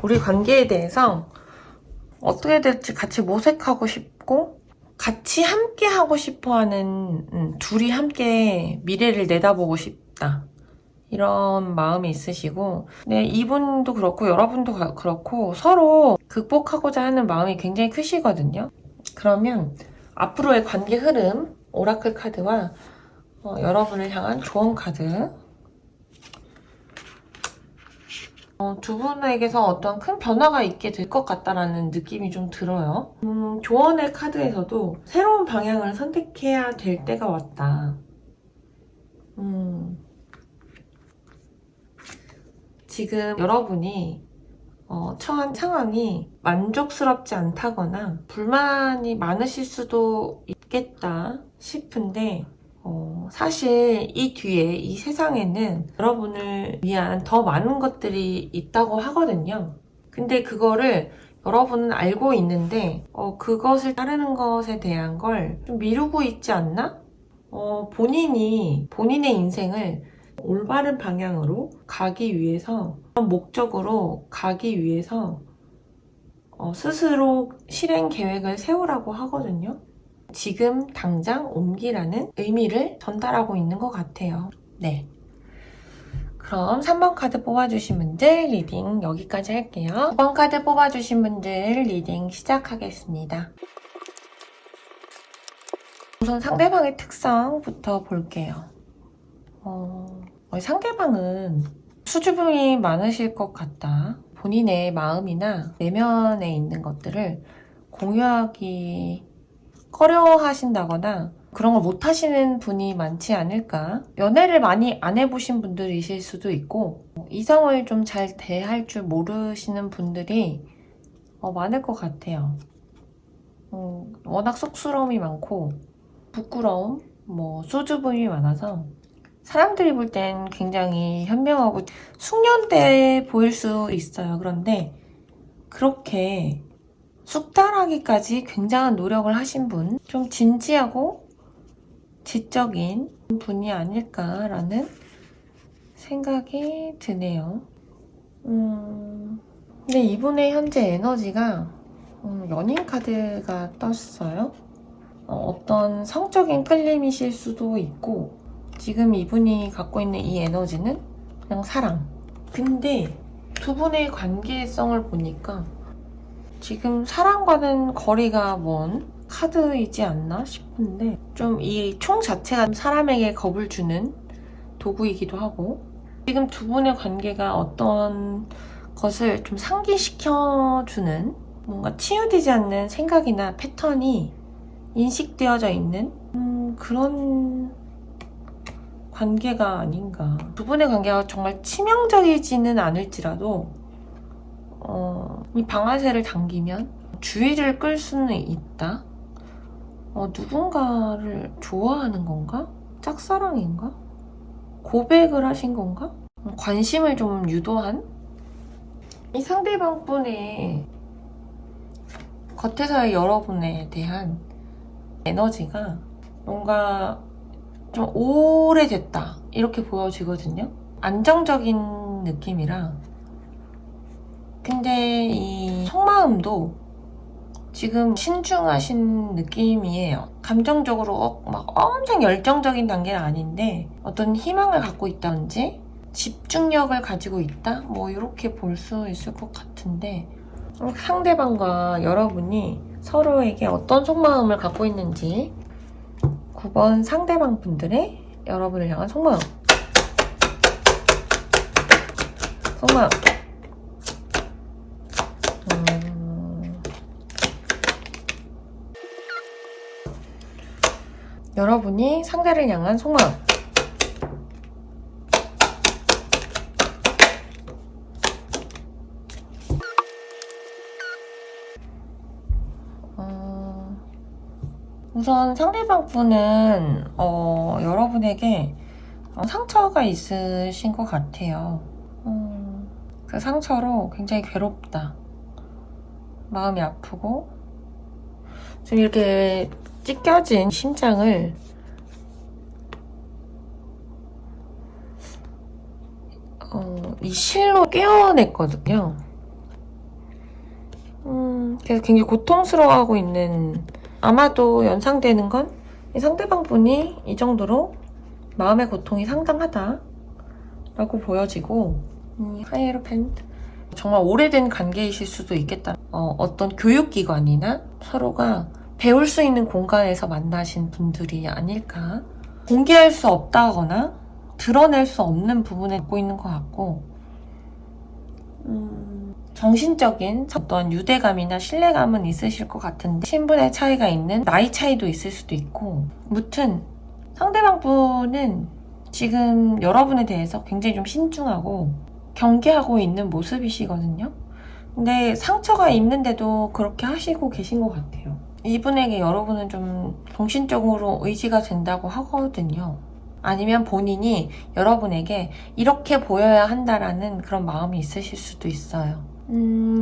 우리 관계에 대해서 어떻게 될지 같이 모색하고 싶고 같이 함께 하고 싶어하는, 둘이 함께 미래를 내다보고 싶다, 이런 마음이 있으시고, 네, 이분도 그렇고 여러분도 그렇고 서로 극복하고자 하는 마음이 굉장히 크시거든요. 그러면 앞으로의 관계 흐름 오라클 카드와 여러분을 향한 조언 카드, 두 분에게서 어떤 큰 변화가 있게 될 것 같다라는 느낌이 좀 들어요. 조언의 카드에서도 새로운 방향을 선택해야 될 때가 왔다. 지금 여러분이 처한 상황이 만족스럽지 않다거나 불만이 많으실 수도 있겠다 싶은데, 사실 이 뒤에, 이 세상에는 여러분을 위한 더 많은 것들이 있다고 하거든요. 근데 그거를 여러분은 알고 있는데 그것을 따르는 것에 대한 걸 좀 미루고 있지 않나? 본인이 본인의 인생을 올바른 방향으로 가기 위해서, 그런 목적으로 가기 위해서 스스로 실행 계획을 세우라고 하거든요. 지금 당장 옮기라는 의미를 전달하고 있는 것 같아요. 네. 그럼 3번 카드 뽑아주신 분들 리딩 여기까지 할게요. 9번 카드 뽑아주신 분들 리딩 시작하겠습니다. 우선 상대방의 특성부터 볼게요. 상대방은 수줍음이 많으실 것 같다. 본인의 마음이나 내면에 있는 것들을 공유하기 꺼려하신다거나 그런 걸 못하시는 분이 많지 않을까. 연애를 많이 안 해보신 분들이실 수도 있고 이성을 좀 잘 대할 줄 모르시는 분들이 많을 것 같아요. 워낙 쑥스러움이 많고 부끄러움, 수줍음이 많아서 사람들이 볼 땐 굉장히 현명하고 숙련돼 보일 수 있어요. 그런데 그렇게 숙달하기까지 굉장한 노력을 하신 분, 좀 진지하고 지적인 분이 아닐까라는 생각이 드네요. 근데 이분의 현재 에너지가 연인 카드가 떴어요. 어떤 성적인 끌림이실 수도 있고 지금 이분이 갖고 있는 이 에너지는 그냥 사랑. 근데 두 분의 관계성을 보니까 지금 사랑과는 거리가 먼 카드이지 않나 싶은데 좀 이 총 자체가 사람에게 겁을 주는 도구이기도 하고 지금 두 분의 관계가 어떤 것을 좀 상기시켜주는 뭔가 치유되지 않는 생각이나 패턴이 인식되어져 있는 그런 관계가 아닌가. 두 분의 관계가 정말 치명적이지는 않을지라도 이 방아쇠를 당기면 주의를 끌 수는 있다. 누군가를 좋아하는 건가? 짝사랑인가? 고백을 하신 건가? 관심을 좀 유도한? 이 상대방 분의 겉에서의 여러분에 대한 에너지가 뭔가 좀 오래됐다 이렇게 보여지거든요. 안정적인 느낌이라. 근데 이 속마음도 지금 신중하신 느낌이에요. 감정적으로 막 엄청 열정적인 단계는 아닌데 어떤 희망을 갖고 있다든지 집중력을 가지고 있다? 뭐 이렇게 볼 수 있을 것 같은데 상대방과 여러분이 서로에게 어떤 속마음을 갖고 있는지 9번 상대방 분들의 여러분을 향한 속마음. 속마음. 여러분이 상대를 향한 속마음. 우선 상대방 분은 여러분에게 상처가 있으신 것 같아요. 그 상처로 굉장히 괴롭다. 마음이 아프고 지금 이렇게 찢겨진 심장을 이 실로 꿰어냈거든요. 그래서 굉장히 고통스러워하고 있는, 아마도 연상되는 건 이 상대방 분이 이 정도로 마음의 고통이 상당하다 라고 보여지고, 하이에로펜트 정말 오래된 관계이실 수도 있겠다. 어떤 교육기관이나 서로가 배울 수 있는 공간에서 만나신 분들이 아닐까. 공개할 수 없다거나 드러낼 수 없는 부분을 갖고 있는 것 같고, 정신적인 어떤 유대감이나 신뢰감은 있으실 것 같은데 신분의 차이가 있는, 나이 차이도 있을 수도 있고, 무튼 상대방 분은 지금 여러분에 대해서 굉장히 좀 신중하고 경계하고 있는 모습이시거든요. 근데 상처가 있는데도 그렇게 하시고 계신 것 같아요. 이분에게 여러분은 좀 정신적으로 의지가 된다고 하거든요. 아니면 본인이 여러분에게 이렇게 보여야 한다라는 그런 마음이 있으실 수도 있어요.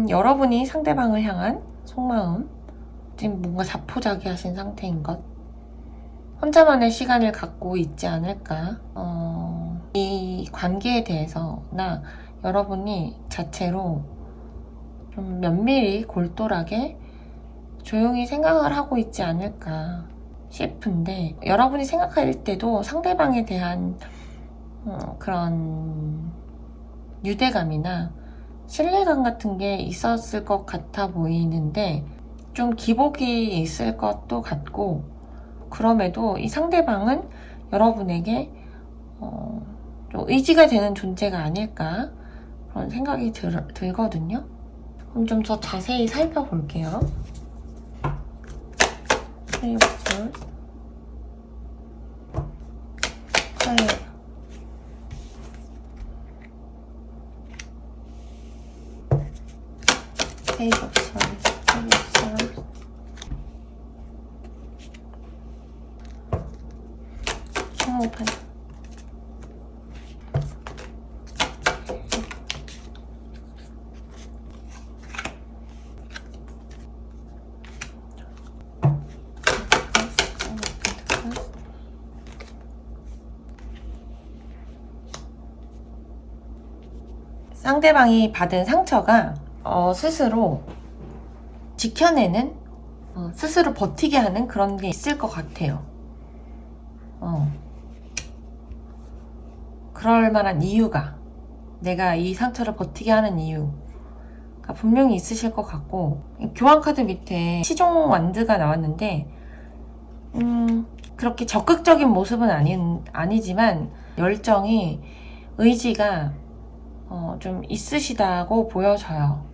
여러분이 상대방을 향한 속마음, 지금 뭔가 자포자기하신 상태인 것, 혼자만의 시간을 갖고 있지 않을까. 이 관계에 대해서나 여러분이 자체로 좀 면밀히 골똘하게 조용히 생각을 하고 있지 않을까 싶은데, 여러분이 생각할 때도 상대방에 대한 그런 유대감이나 신뢰감 같은 게 있었을 것 같아 보이는데 좀 기복이 있을 것도 같고, 그럼에도 이 상대방은 여러분에게 좀 의지가 되는 존재가 아닐까 그런 생각이 들거든요. 그럼 좀 더 자세히 살펴볼게요. 세이버철 청호판. 상대방이 받은 상처가 스스로 지켜내는 스스로 버티게 하는 그런 게 있을 것 같아요. 그럴 만한 이유가, 내가 이 상처를 버티게 하는 이유가 분명히 있으실 것 같고, 교환카드 밑에 시종 완드가 나왔는데 그렇게 적극적인 모습은 아니지만 열정이, 의지가 좀 있으시다고 보여져요.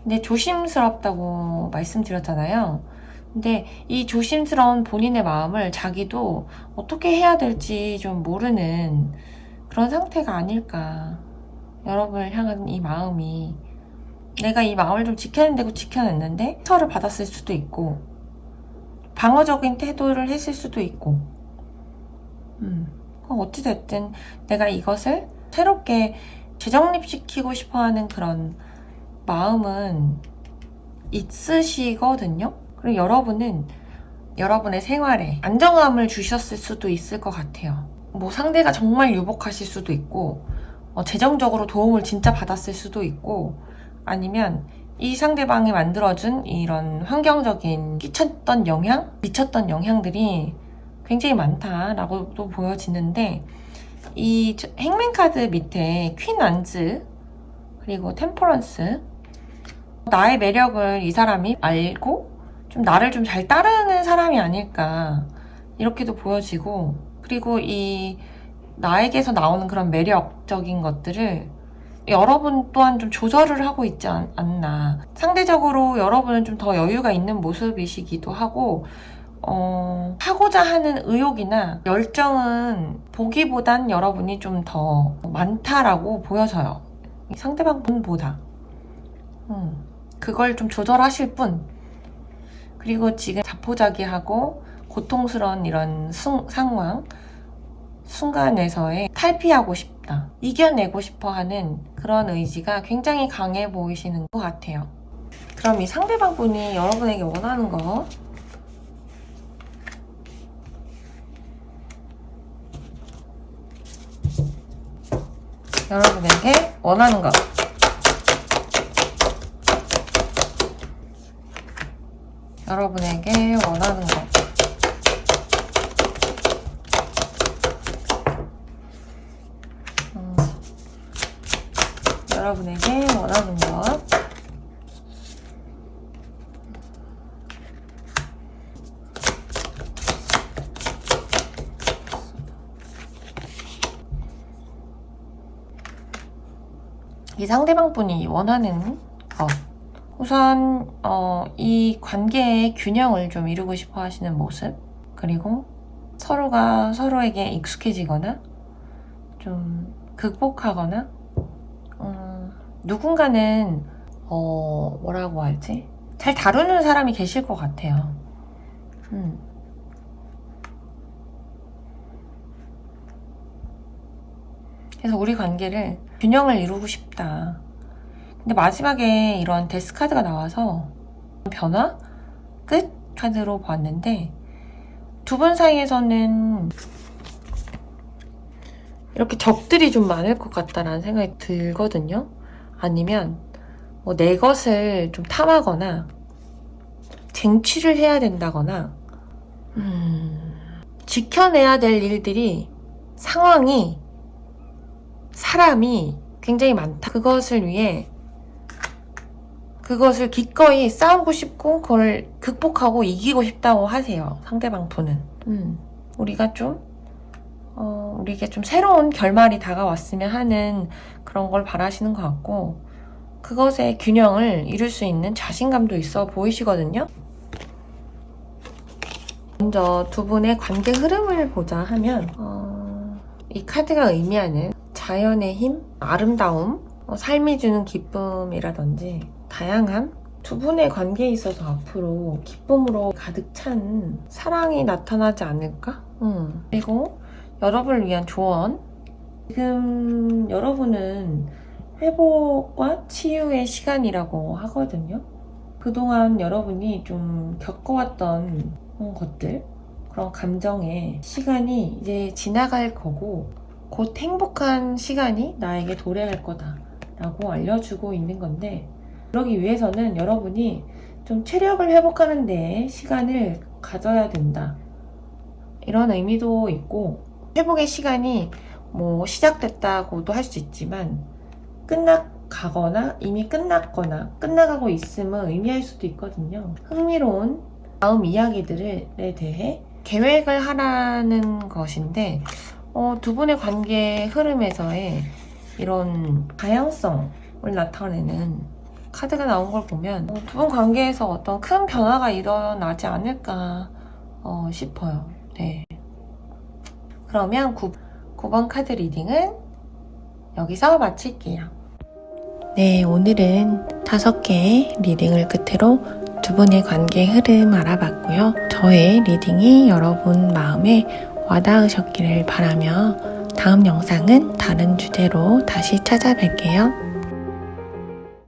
근데 조심스럽다고 말씀드렸잖아요. 근데 이 조심스러운 본인의 마음을 자기도 어떻게 해야 될지 좀 모르는 그런 상태가 아닐까. 여러분을 향한 이 마음이, 내가 이 마음을 좀 지켜낸다고 지켜냈는데 상처를 받았을 수도 있고, 방어적인 태도를 했을 수도 있고, 어찌됐든 내가 이것을 새롭게 재정립시키고 싶어하는 그런 마음은 있으시거든요. 그리고 여러분은 여러분의 생활에 안정감을 주셨을 수도 있을 것 같아요. 뭐 상대가 정말 유복하실 수도 있고, 재정적으로 도움을 진짜 받았을 수도 있고, 아니면 이 상대방이 만들어준 이런 환경적인 미쳤던 영향들이 굉장히 많다라고도 보여지는데, 이 행맨 카드 밑에 퀸 안즈 그리고 템퍼런스, 나의 매력을 이 사람이 알고 좀 나를 좀 잘 따르는 사람이 아닐까 이렇게도 보여지고, 그리고 이 나에게서 나오는 그런 매력적인 것들을 여러분 또한 좀 조절을 하고 있지 않나. 상대적으로 여러분은 좀 더 여유가 있는 모습이시기도 하고, 하고자 하는 의욕이나 열정은 보기보단 여러분이 좀 더 많다라고 보여져요. 상대방 분보다. 그걸 좀 조절하실 뿐. 그리고 지금 자포자기하고 고통스러운 이런 상황, 순간에서의 탈피하고 싶다, 이겨내고 싶어 하는 그런 의지가 굉장히 강해 보이시는 것 같아요. 그럼 이 상대방 분이 여러분에게 원하는 거, 여러분에게 원하는 거, 여러분에게 원하는 거, 여러분에게 원하는 것. 이 상대방 분이 원하는 것. 우선 이 관계의 균형을 좀 이루고 싶어 하시는 모습, 그리고 서로가 서로에게 익숙해지거나 좀 극복하거나, 누군가는 뭐라고 할지 잘 다루는 사람이 계실 것 같아요. 그래서 우리 관계를 균형을 이루고 싶다. 근데 마지막에 이런 데스 카드가 나와서 변화? 끝? 카드로 봤는데, 두 분 사이에서는 이렇게 적들이 좀 많을 것 같다라는 생각이 들거든요. 아니면 뭐 내 것을 좀 탐하거나 쟁취를 해야 된다거나, 지켜내야 될 일들이, 상황이, 사람이 굉장히 많다. 그것을 위해 그것을 기꺼이 싸우고 싶고 그걸 극복하고 이기고 싶다고 하세요. 상대방 분은. 우리가 좀 우리에게 좀 새로운 결말이 다가왔으면 하는 그런 걸 바라시는 것 같고, 그것의 균형을 이룰 수 있는 자신감도 있어 보이시거든요. 먼저 두 분의 관계 흐름을 보자 하면, 이 카드가 의미하는 자연의 힘, 아름다움, 삶이 주는 기쁨이라든지 다양함, 두 분의 관계에 있어서 앞으로 기쁨으로 가득 찬 사랑이 나타나지 않을까? 그리고 여러분을 위한 조언. 지금 여러분은 회복과 치유의 시간이라고 하거든요. 그동안 여러분이 좀 겪어왔던 것들, 그런 감정의 시간이 이제 지나갈 거고, 곧 행복한 시간이 나에게 도래할 거다 라고 알려주고 있는 건데, 그러기 위해서는 여러분이 좀 체력을 회복하는 데 시간을 가져야 된다. 이런 의미도 있고, 회복의 시간이 뭐 시작됐다고도 할 수 있지만 끝나가거나 이미 끝났거나 끝나가고 있음을 의미할 수도 있거든요. 흥미로운 다음 이야기들에 대해 계획을 하라는 것인데 두 분의 관계 흐름에서의 이런 다양성을 나타내는 카드가 나온 걸 보면 두 분 관계에서 어떤 큰 변화가 일어나지 않을까 싶어요. 네. 그러면 9번 카드 리딩은 여기서 마칠게요. 네, 오늘은 5개의 리딩을 끝으로 두 분의 관계 흐름 알아봤고요. 저의 리딩이 여러분 마음에 와닿으셨기를 바라며 다음 영상은 다른 주제로 다시 찾아뵐게요.